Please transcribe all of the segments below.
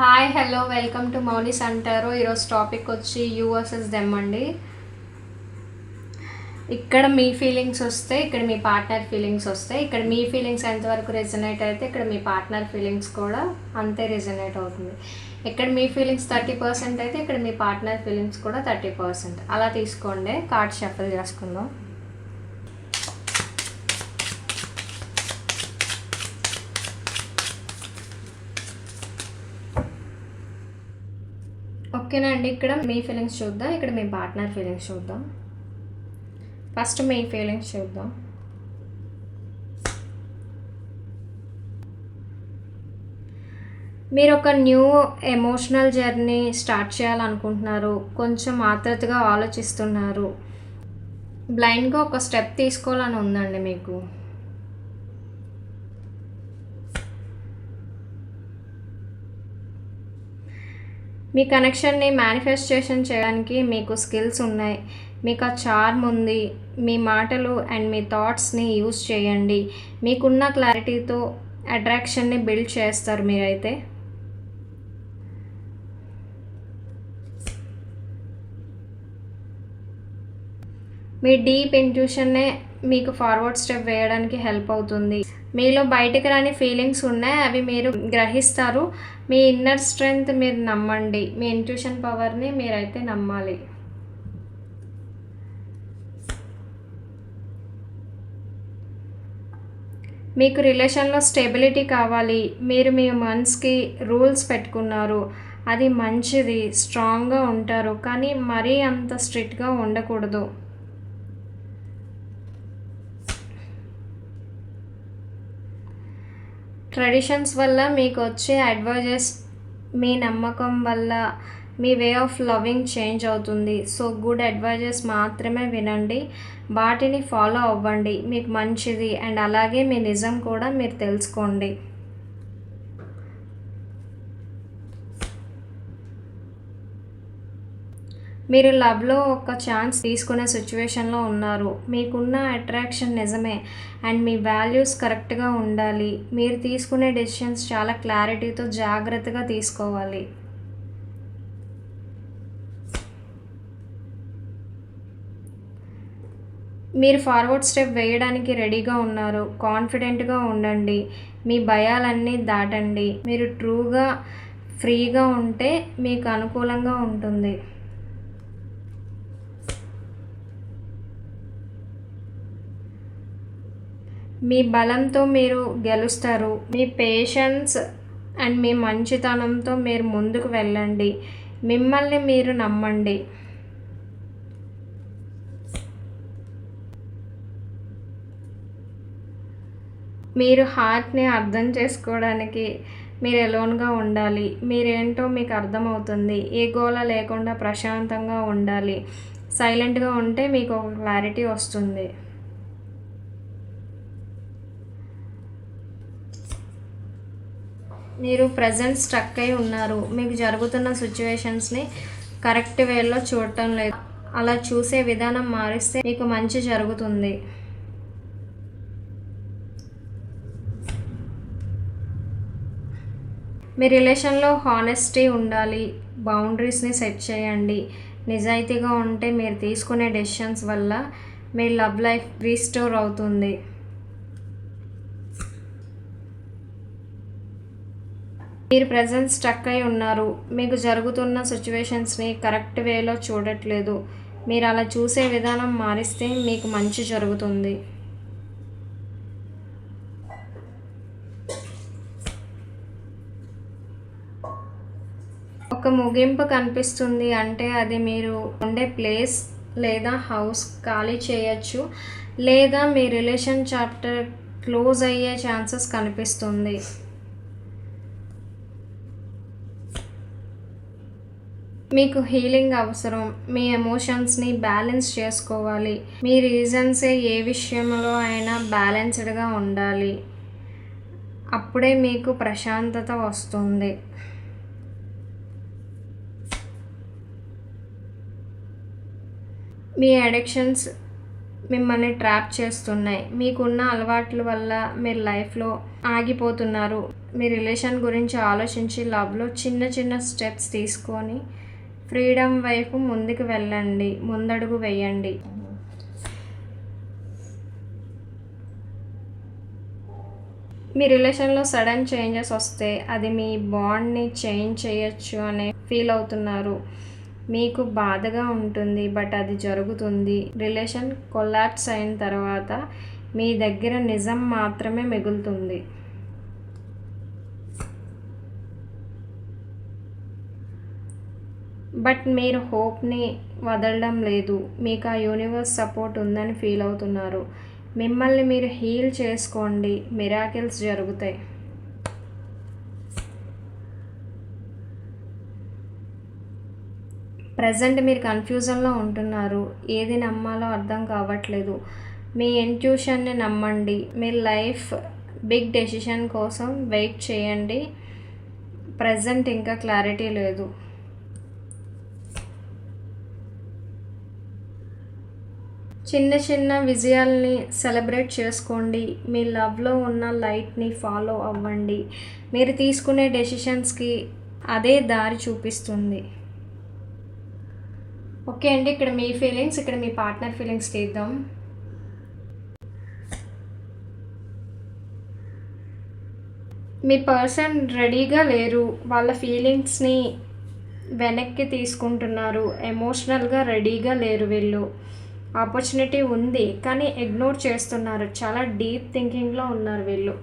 Hi hello welcome to మౌనిస్ అంటారు. ఈరోజు topic వచ్చి యూ వర్సెస్ దెమ్ అండి. ఇక్కడ మీ ఫీలింగ్స్ వస్తే ఇక్కడ మీ పార్ట్నర్ ఫీలింగ్స్ వస్తాయి. ఇక్కడ మీ ఫీలింగ్స్ ఎంతవరకు రెజనేట్ అయితే ఇక్కడ మీ పార్ట్నర్ ఫీలింగ్స్ కూడా అంతే రెజనేట్ అవుతుంది. ఇక్కడ మీ ఫీలింగ్స్ 30% అయితే ఇక్కడ మీ పార్ట్నర్ ఫీలింగ్స్ కూడా 30%. అలా తీసుకోండి. కార్డ్ షఫల్ చేసుకుందాం. ఓకేనా అండి. ఇక్కడ మీ ఫీలింగ్స్ చూద్దాం, ఇక్కడ మీ పార్ట్నర్ ఫీలింగ్స్ చూద్దాం. ఫస్ట్ మీ ఫీలింగ్స్ చూద్దాం. మీరు ఒక న్యూ ఎమోషనల్ జర్నీ స్టార్ట్ చేయాలనుకుంటున్నారు. కొంచెం ఆత్రుతగా ఆలోచిస్తున్నారు. బ్లైండ్గా ఒక స్టెప్ తీసుకోవాలని ఉందండి మీకు. మీ కనెక్షన్ని మేనిఫెస్టేషన్ చేయడానికి మీకు స్కిల్స్ ఉన్నాయి. మీకు ఆ చార్మ్ ఉంది. మీ మాటలు అండ్ మీ థాట్స్ని యూజ్ చేయండి. మీకున్న క్లారిటీతో అట్రాక్షన్ని బిల్డ్ చేస్తారు మీరైతే. మీ డీప్ ఇంట్యూషన్నే మీకు ఫార్వర్డ్ స్టెప్ వేయడానికి హెల్ప్ అవుతుంది. మీలో బయటకు రాని ఫీలింగ్స్ ఉన్నాయి, అవి మీరు గ్రహిస్తారు. మీ ఇన్నర్ స్ట్రెంగ్త్ మీరు నమ్మండి. మీ ఇంట్యూషన్ పవర్ని మీరైతే నమ్మాలి. మీకు రిలేషన్లో స్టెబిలిటీ కావాలి. మీరు మీ మనసుకి రూల్స్ పెట్టుకున్నారు, అది మంచిది. స్ట్రాంగ్గా ఉంటారు, కానీ మరీ అంత స్ట్రిక్ట్గా ఉండకూడదు. ట్రెడిషన్స్ వల్ల మీకు వచ్చే అడ్వైజెస్ మీ నమ్మకం వల్ల మీ వే ఆఫ్ లవింగ్ చేంజ్ అవుతుంది. సో గుడ్ అడ్వైజెస్ మాత్రమే వినండి, వాటిని ఫాలో అవ్వండి. మీకు మంచిది. అండ్ అలాగే మీ నిజం కూడా మీరు తెలుసుకోండి. మీరు లవ్లో ఒక ఛాన్స్ తీసుకునే సిచ్యువేషన్లో ఉన్నారు. మీకున్న అట్రాక్షన్ నిజమే అండ్ మీ వాల్యూస్ కరెక్ట్గా ఉండాలి. మీరు తీసుకునే డెసిషన్స్ చాలా క్లారిటీతో జాగ్రత్తగా తీసుకోవాలి. మీరు ఫార్వర్డ్ స్టెప్ వేయడానికి రెడీగా ఉన్నారు. కాన్ఫిడెంట్గా ఉండండి. మీ భయాలన్నీ దాటండి. మీరు ట్రూగా ఫ్రీగా ఉంటే మీకు అనుకూలంగా ఉంటుంది. మీ బలంతో మీరు గెలుస్తారు. మీ పేషెన్స్ అండ్ మీ మంచితనంతో మీరు ముందుకు వెళ్ళండి. మిమ్మల్ని మీరు నమ్మండి. మీరు హార్ట్ని అర్థం చేసుకోవడానికి మీరు ఎలోన్గా ఉండాలి. మీరేంటో మీకు అర్థమవుతుంది. ఏ గోల లేకుండా ప్రశాంతంగా ఉండాలి. సైలెంట్గా ఉంటే మీకు ఒక క్లారిటీ వస్తుంది. మీరు ప్రజెంట్ స్ట్రక్ అయి ఉన్నారు. మీకు జరుగుతున్న సిచ్యువేషన్స్ని కరెక్ట్ వేలో చూడటం లేదు. అలా చూసే విధానం మారిస్తే మీకు మంచి జరుగుతుంది. మీ రిలేషన్లో హానెస్టీ ఉండాలి. బౌండరీస్ని సెట్ చేయండి. నిజాయితీగా ఉంటే మీరు తీసుకునే డెసిషన్స్ వల్ల మీ లవ్ లైఫ్ రీస్టోర్ అవుతుంది. మీరు ప్రజెంట్ స్టక్ అయి ఉన్నారు. మీకు జరుగుతున్న సిచ్యువేషన్స్ని కరెక్ట్ వేలో చూడట్లేదు. మీరు అలా చూసే విధానం మారిస్తే మీకు మంచి జరుగుతుంది. ఒక ముగింపు కనిపిస్తుంది అంటే అది మీరు ఉండే ప్లేస్ లేదా హౌస్ ఖాళీ చేయొచ్చు, లేదా మీ రిలేషన్ చాప్టర్ క్లోజ్ అయ్యే ఛాన్సెస్ కనిపిస్తుంది. మీకు హీలింగ్ అవసరం. మీ ఎమోషన్స్ని బ్యాలెన్స్ చేసుకోవాలి. మీ రీజన్సే ఏ విషయంలో అయినా బ్యాలెన్స్డ్గా ఉండాలి. అప్పుడే మీకు ప్రశాంతత వస్తుంది. మీ అడిక్షన్స్ మిమ్మల్ని ట్రాప్ చేస్తున్నాయి. మీకున్న అలవాట్ల వల్ల మీరు లైఫ్లో ఆగిపోతున్నారు. మీ రిలేషన్ గురించి ఆలోచించి లవ్లో చిన్న చిన్న స్టెప్స్ తీసుకొని ఫ్రీడమ్ వైపు ముందుకు వెళ్ళండి, ముందడుగు వేయండి. మీ రిలేషన్లో సడన్ చేంజెస్ వస్తే అది మీ బాండ్ని చేంజ్ చేయొచ్చు అనే ఫీల్ అవుతున్నారు. మీకు బాధగా ఉంటుంది, బట్ అది జరుగుతుంది. రిలేషన్ కొలాప్స్ అయిన తర్వాత మీ దగ్గర నిజం మాత్రమే మిగులుతుంది. బట్ మీరు హోప్ని వదలడం లేదు. మీకు ఆ యూనివర్స్ సపోర్ట్ ఉందని ఫీల్ అవుతున్నారు. మిమ్మల్ని మీరు హీల్ చేసుకోండి, మిరాకిల్స్ జరుగుతాయి. ప్రజెంట్ మీరు కన్ఫ్యూజన్లో ఉంటున్నారు. ఏది నమ్మాలో అర్థం కావట్లేదు. మీ ఇంట్యూషన్ని నమ్మండి. మీ లైఫ్ బిగ్ డెసిషన్ కోసం వెయిట్ చేయండి. ప్రజెంట్ ఇంకా క్లారిటీ లేదు. చిన్న చిన్న విజయాల్ని సెలబ్రేట్ చేసుకోండి. మీ లవ్లో ఉన్న లైట్ని ఫాలో అవ్వండి. మీరు తీసుకునే డెసిషన్స్కి అదే దారి చూపిస్తుంది. ఓకే అండి, ఇక్కడ మీ ఫీలింగ్స్, ఇక్కడ మీ పార్ట్నర్ ఫీలింగ్స్ తీద్దాం. మీ పర్సన్ రెడీగా లేరు. వాళ్ళ ఫీలింగ్స్ని వెనక్కి తీసుకుంటున్నారు. ఎమోషనల్గా రెడీగా లేరు వీళ్ళు. ఆపర్చునిటీ ఉంది కానీ ఇగ్నోర్ చేస్తున్నారు. చాలా డీప్ థింకింగ్లో ఉన్నారు వీళ్ళు.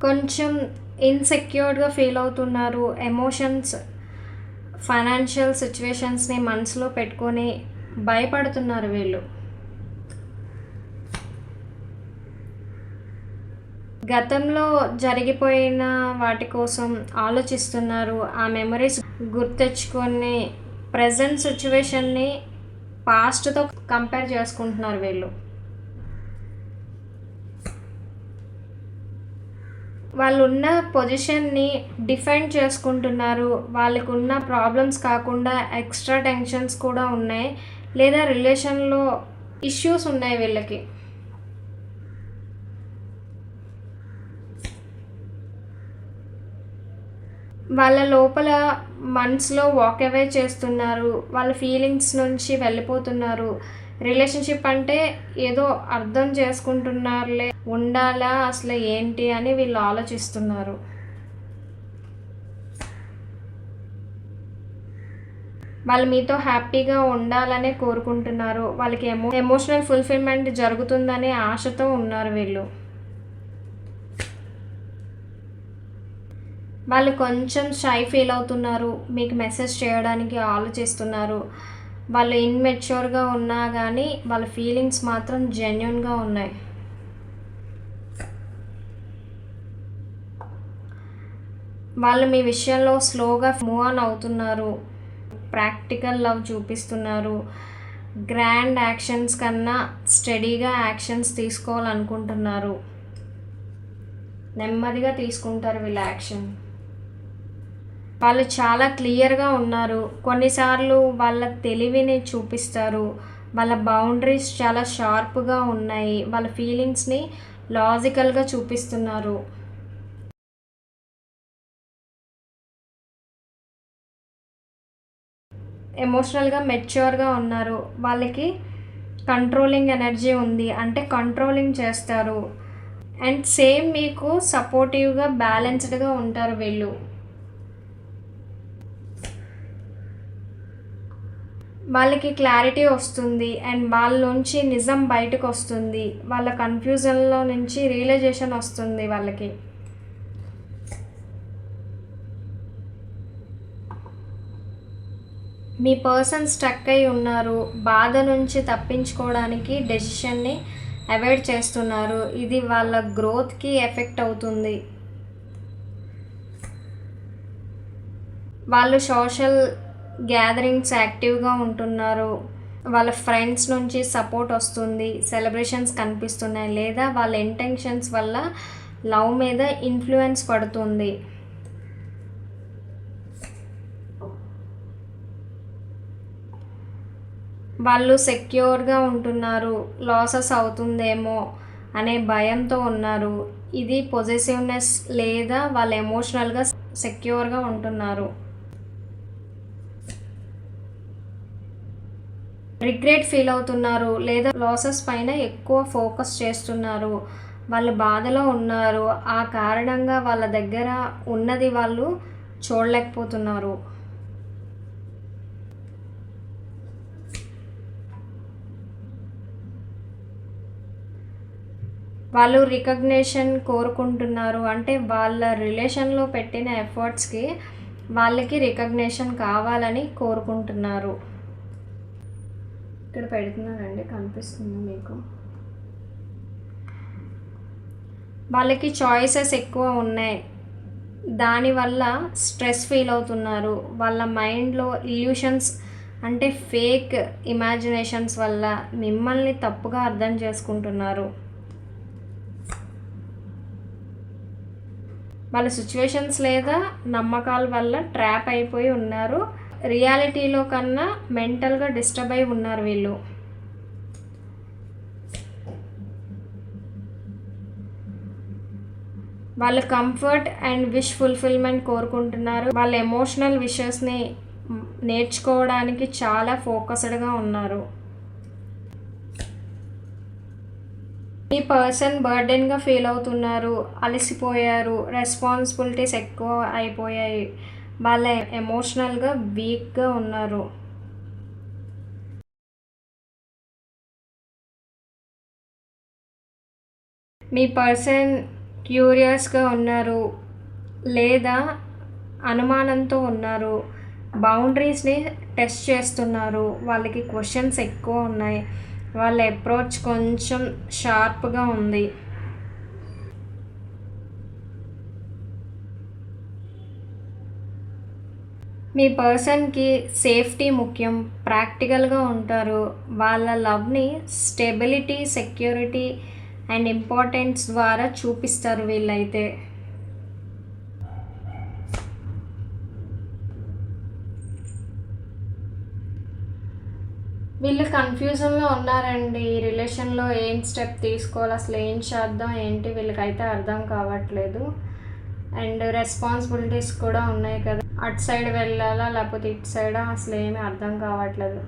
కొంచెం ఇన్సెక్యూర్డ్గా ఫీల్ అవుతున్నారు. ఎమోషన్స్, ఫైనాన్షియల్ సిచ్యువేషన్స్ని మనసులో పెట్టుకొని భయపడుతున్నారు వీళ్ళు. గతంలో జరిగిపోయిన వాటి కోసం ఆలోచిస్తున్నారు. ఆ మెమరీస్ గుర్తెచ్చుకొని ప్రజెంట్ సిచ్యువేషన్ని పాస్ట్తో కంపేర్ చేసుకుంటున్నారు వీళ్ళు. వాళ్ళు ఉన్న పొజిషన్ని డిఫైన్ చేసుకుంటున్నారు. వాళ్ళకు ఉన్న ప్రాబ్లమ్స్ కాకుండా ఎక్స్ట్రా టెన్షన్స్ కూడా ఉన్నాయి, లేదా రిలేషన్లో ఇష్యూస్ ఉన్నాయి వీళ్ళకి. వాళ్ళ లోపల మనసులో వాక్ అవే చేస్తున్నారు. వాళ్ళ ఫీలింగ్స్ నుంచి వెళ్ళిపోతున్నారు. రిలేషన్షిప్ అంటే ఏదో అర్థం చేసుకుంటున్నారులే, ఉండాలా అసలు ఏంటి అని వీళ్ళు ఆలోచిస్తున్నారు. వాళ్ళు మీతో హ్యాపీగా ఉండాలనే కోరుకుంటున్నారు. వాళ్ళకి ఎమోషనల్ ఫుల్ఫిల్మెంట్ జరుగుతుందనే ఆశతో ఉన్నారు వీళ్ళు. వాళ్ళు కొంచెం షై ఫీల్ అవుతున్నారు. మీకు మెసేజ్ చేయడానికి ఆలోచిస్తున్నారు. వాళ్ళు ఇన్మెచ్యూర్గా ఉన్నా కానీ వాళ్ళ ఫీలింగ్స్ మాత్రం జెన్యూన్గా ఉన్నాయి. వాళ్ళు మీ విషయంలో స్లోగా మూవ్ ఆన్ అవుతున్నారు. ప్రాక్టికల్ లవ్ చూపిస్తున్నారు. గ్రాండ్ యాక్షన్స్ కన్నా స్టడీగా యాక్షన్స్ తీసుకోవాలనుకుంటున్నారు. నెమ్మదిగా తీసుకుంటారు వీళ్ళ యాక్షన్. వాళ్ళు చాలా క్లియర్గా ఉన్నారు. కొన్నిసార్లు వాళ్ళ తెలివిని చూపిస్తారు. వాళ్ళ బౌండరీస్ చాలా షార్ప్గా ఉన్నాయి. వాళ్ళ ఫీలింగ్స్ని లాజికల్గా చూపిస్తున్నారు. ఎమోషనల్గా మెచ్యూర్గా ఉన్నారు. వాళ్ళకి కంట్రోలింగ్ ఎనర్జీ ఉంది, అంటే కంట్రోలింగ్ చేస్తారు. అండ్ సేమ్ మీకు సపోర్టివ్గా బ్యాలెన్స్డ్గా ఉంటారు వీళ్ళు. వాళ్ళకి క్లారిటీ వస్తుంది అండ్ వాళ్ళ నుంచి నిజం బయటకు వస్తుంది. వాళ్ళ కన్ఫ్యూజన్లో నుంచి రియలైజేషన్ వస్తుంది వాళ్ళకి. మీ పర్సన్ స్టక్ అయి ఉన్నారు. బాధ నుంచి తప్పించుకోవడానికి డెసిషన్ని అవాయిడ్ చేస్తున్నారు. ఇది వాళ్ళ గ్రోత్కి ఎఫెక్ట్ అవుతుంది. వాళ్ళు సోషల్ గ్యాదరింగ్స్ యాక్టివ్గా ఉంటున్నారు. వాళ్ళ ఫ్రెండ్స్ నుంచి సపోర్ట్ వస్తుంది. సెలబ్రేషన్స్ కనిపిస్తున్నాయి, లేదా వాళ్ళ ఇంటెన్షన్స్ వల్ల లవ్ మీద ఇన్ఫ్లుయెన్స్ పడుతుంది. వాళ్ళు సెక్యూర్గా ఉంటున్నారు, లాసెస్ అవుతుందేమో అనే భయంతో ఉన్నారు. ఇది పొజెసివ్నెస్ లేదా వాళ్ళు ఎమోషనల్గా సెక్యూర్గా ఉంటున్నారు. రిగ్రెట్ ఫీల్ అవుతున్నారు లేదా లాసెస్ పైన ఎక్కువ ఫోకస్ చేస్తున్నారు. వాళ్ళు బాధలో ఉన్నారు. ఆ కారణంగా వాళ్ళ దగ్గర ఉన్నది వాళ్ళు చూడలేకపోతున్నారు. వాళ్ళు రికగ్నిషన్ కోరుకుంటున్నారు. అంటే వాళ్ళ రిలేషన్లో పెట్టిన ఎఫర్ట్స్కి వాళ్ళకి రికగ్నిషన్ కావాలని కోరుకుంటున్నారు. ఇక్కడ పెడుతున్నానండి, కనిపిస్తుంది మీకు. వాళ్ళకి చాయిసెస్ ఎక్కువ ఉన్నాయి, దానివల్ల స్ట్రెస్ ఫీల్ అవుతున్నారు. వాళ్ళ మైండ్లో ఇల్యూషన్స్ అంటే ఫేక్ ఇమాజినేషన్స్ వల్ల మిమ్మల్ని తప్పుగా అర్థం చేసుకుంటున్నారు. వాళ్ళ సిచ్యువేషన్స్ లేదా నమ్మకాల వల్ల ట్రాప్ అయిపోయి ఉన్నారు. రియాలిటీలో కన్నా మెంటల్గా డిస్టర్బ్ అయి ఉన్నారు వీళ్ళు. వాళ్ళు కంఫర్ట్ అండ్ విష్ ఫుల్ఫిల్మెంట్ కోరుకుంటున్నారు. వాళ్ళ ఎమోషనల్ విషెస్ని నేర్చుకోవడానికి చాలా ఫోకస్డ్గా ఉన్నారు. ఈ పర్సన్ బర్డెన్గా ఫీల్ అవుతున్నారు, అలసిపోయారు, రెస్పాన్సిబిలిటీస్ ఎక్కువ అయిపోయాయి, వాళ్ళ ఎమోషనల్గా వీక్గా ఉన్నారు. మీ పర్సన్ క్యూరియస్గా ఉన్నారు లేదా అనుమానంతో ఉన్నారు. బౌండరీస్ని టెస్ట్ చేస్తున్నారు. వాళ్ళకి క్వశ్చన్స్ ఎక్కువ ఉన్నాయి. వాళ్ళ అప్రోచ్ కొంచెం షార్ప్గా ఉంది. మీ పర్సన్కి సేఫ్టీ ముఖ్యం, ప్రాక్టికల్గా ఉంటారు. వాళ్ళ లవ్ని స్టెబిలిటీ, సెక్యూరిటీ అండ్ ఇంపార్టెన్స్ ద్వారా చూపిస్తారు వీళ్ళైతే. వీళ్ళు కన్ఫ్యూజన్లో ఉన్నారండి. ఈ రిలేషన్లో ఏం స్టెప్ తీసుకోవాలి, అసలు ఏం చేద్దాం ఏంటి వీళ్ళకైతే అర్థం కావట్లేదు. అండ్ రెస్పాన్సిబిలిటీస్ కూడా ఉన్నాయి కదా, అటు సైడ్ వెళ్ళాలా లేకపోతే ఇటు సైడా అసలు ఏమీ అర్థం కావట్లేదు.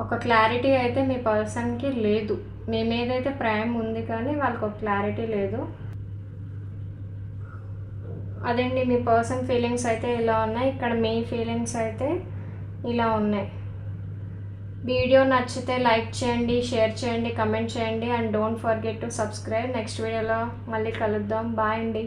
ఒక క్లారిటీ అయితే మీ పర్సన్కి లేదు. మీ మీద అయితే ప్రేమ ఉంది కానీ వాళ్ళకి ఒక క్లారిటీ లేదు. అదండి, మీ పర్సన్ ఫీలింగ్స్ అయితే ఇలా ఉన్నాయి. ఇక్కడ మీ ఫీలింగ్స్ అయితే ఇలా ఉన్నాయి. వీడియో నచ్చితే లైక్ చేయండి, షేర్ చేయండి, కమెంట్ చేయండి and don't forget to subscribe. Next వీడియోలో మళ్ళీ కలుద్దాం. బాయ్ అండి.